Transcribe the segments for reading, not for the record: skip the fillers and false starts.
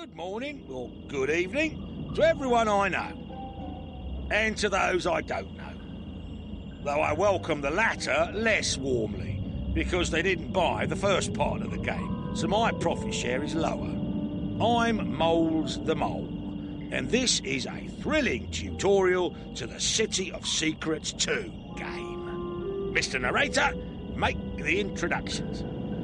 Good morning, or good evening, to everyone I know, and to those I don't know. Though I welcome the latter less warmly, because they didn't buy the first part of the game, so my profit share is lower. I'm Moles the Mole, and this is a thrilling tutorial to the City of Secrets 2 game. Mr. Narrator, make the introductions.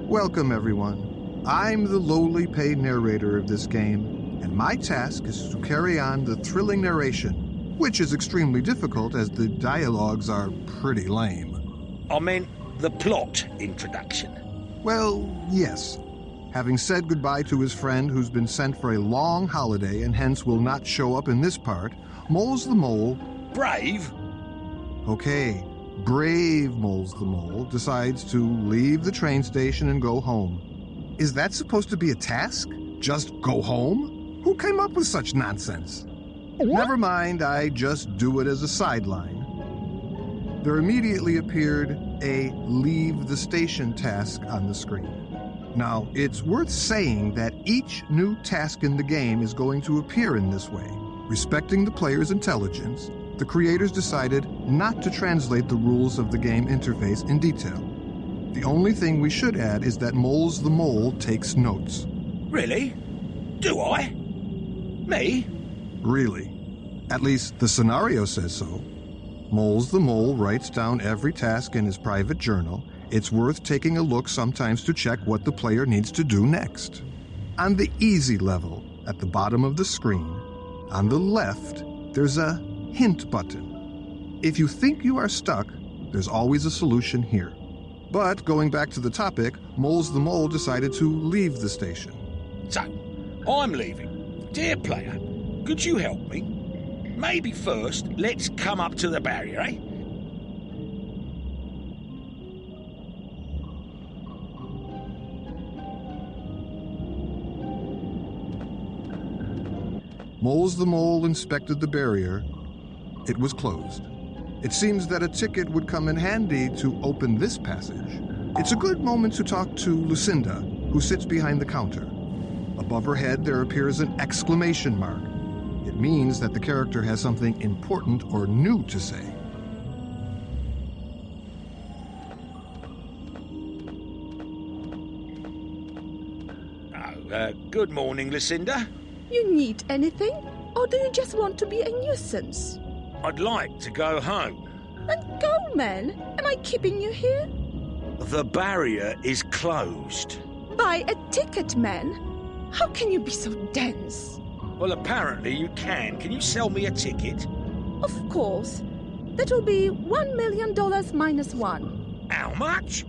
Welcome, everyone. I'm the lowly paid narrator of this game, and my task is to carry on the thrilling narration, which is extremely difficult as the dialogues are pretty lame. I meant the plot introduction. Well, yes. Having said goodbye to his friend who's been sent for a long holiday and hence will not show up in this part, Moles the Mole... Brave? Okay, brave Moles the Mole decides to leave the train station and go home. Is that supposed to be a task? Just go home? Who came up with such nonsense? Never mind, I just do it as a sideline. There immediately appeared a leave the station task on the screen. Now, it's worth saying that each new task in the game is going to appear in this way. Respecting the player's intelligence, the creators decided not to translate the rules of the game interface in detail. The only thing we should add is that Moles the Mole takes notes. Really? Do I? Me? Really. At least the scenario says so. Moles the Mole writes down every task in his private journal. It's worth taking a look sometimes to check what the player needs to do next. On the easy level, at the bottom of the screen, on the left, there's a hint button. If you think you are stuck, there's always a solution here. But going back to the topic, Moles the Mole decided to leave the station. So, I'm leaving. Dear player, could you help me? Maybe first, let's come up to the barrier, eh? Moles the Mole inspected the barrier. It was closed. It seems that a ticket would come in handy to open this passage. It's a good moment to talk to Lucinda, who sits behind the counter. Above her head, there appears an exclamation mark. It means that the character has something important or new to say. Good morning, Lucinda. You need anything? Or do you just want to be a nuisance? I'd like to go home. Then go, man. Am I keeping you here? The barrier is closed. Buy a ticket, man. How can you be so dense? Well, apparently you can. Can you sell me a ticket? Of course. That'll be $1 million minus one. How much?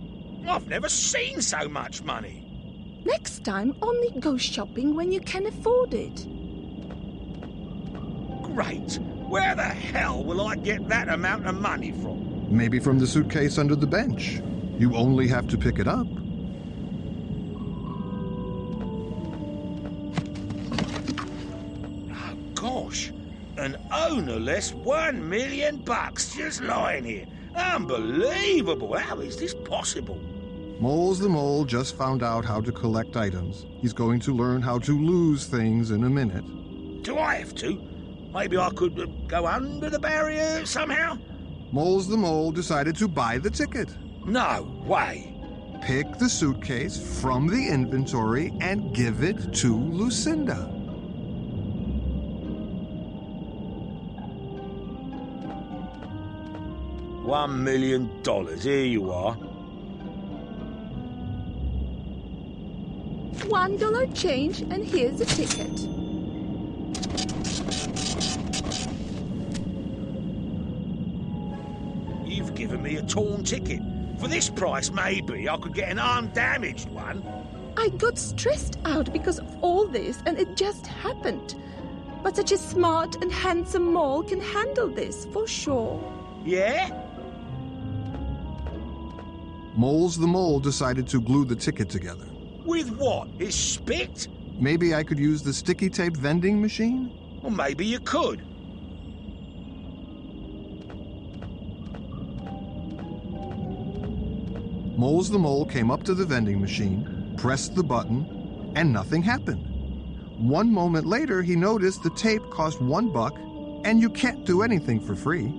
I've never seen so much money. Next time, only go shopping when you can afford it. Great. Where the hell will I get that amount of money from? Maybe from the suitcase under the bench. You only have to pick it up. Oh, gosh. An ownerless $1 million just lying here. Unbelievable. How is this possible? Moles the Mole just found out how to collect items. He's going to learn how to lose things in a minute. Do I have to? Maybe I could go under the barrier somehow? Moles the Mole decided to buy the ticket. No way. Pick the suitcase from the inventory and give it to Lucinda. $1 million. Here you are. $1 change, and here's a ticket. You've given me a torn ticket. For this price, maybe I could get an undamaged one. I got stressed out because of all this, and it just happened. But such a smart and handsome mole can handle this, for sure. Yeah? Moles the Mole decided to glue the ticket together. With what? His spit? Maybe I could use the sticky tape vending machine? Well, maybe you could. Moles the Mole came up to the vending machine, pressed the button, and nothing happened. One moment later, he noticed the tape cost $1, and you can't do anything for free.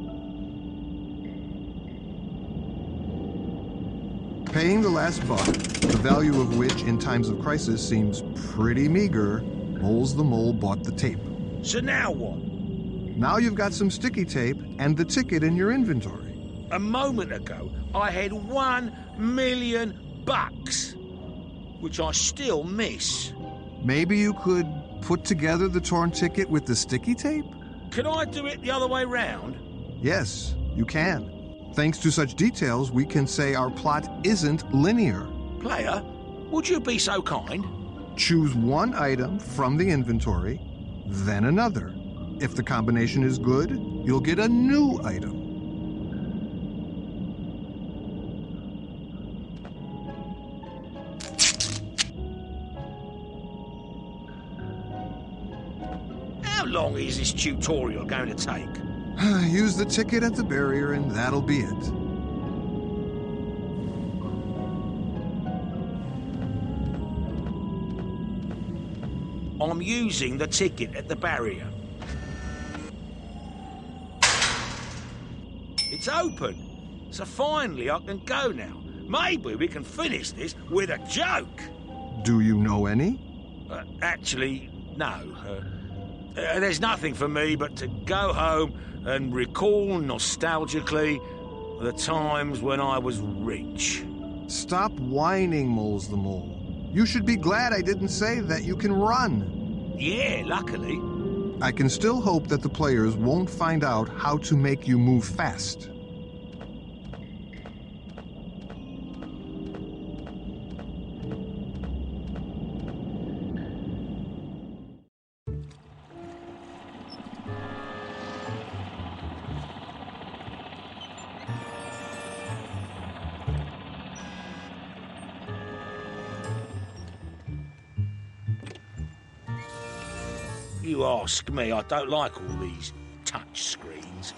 Paying the last buck, the value of which in times of crisis seems pretty meager, Moles the Mole bought the tape. So now what? Now you've got some sticky tape and the ticket in your inventory. A moment ago, I had $1 million, which I still miss. Maybe you could put together the torn ticket with the sticky tape? Can I do it the other way round? Yes, you can. Thanks to such details, we can say our plot isn't linear. Player, would you be so kind? Choose one item from the inventory, then another. If the combination is good, you'll get a new item. How long is this tutorial going to take? Use the ticket at the barrier and that'll be it. I'm using the ticket at the barrier. It's open, so finally I can go now. Maybe we can finish this with a joke. Do you know any? Actually, no. There's nothing for me but to go home and recall nostalgically the times when I was rich. Stop whining, Moles the Mole. You should be glad I didn't say that you can run. Yeah, luckily. I can still hope that the players won't find out how to make you move fast. You ask me, I don't like all these touch screens.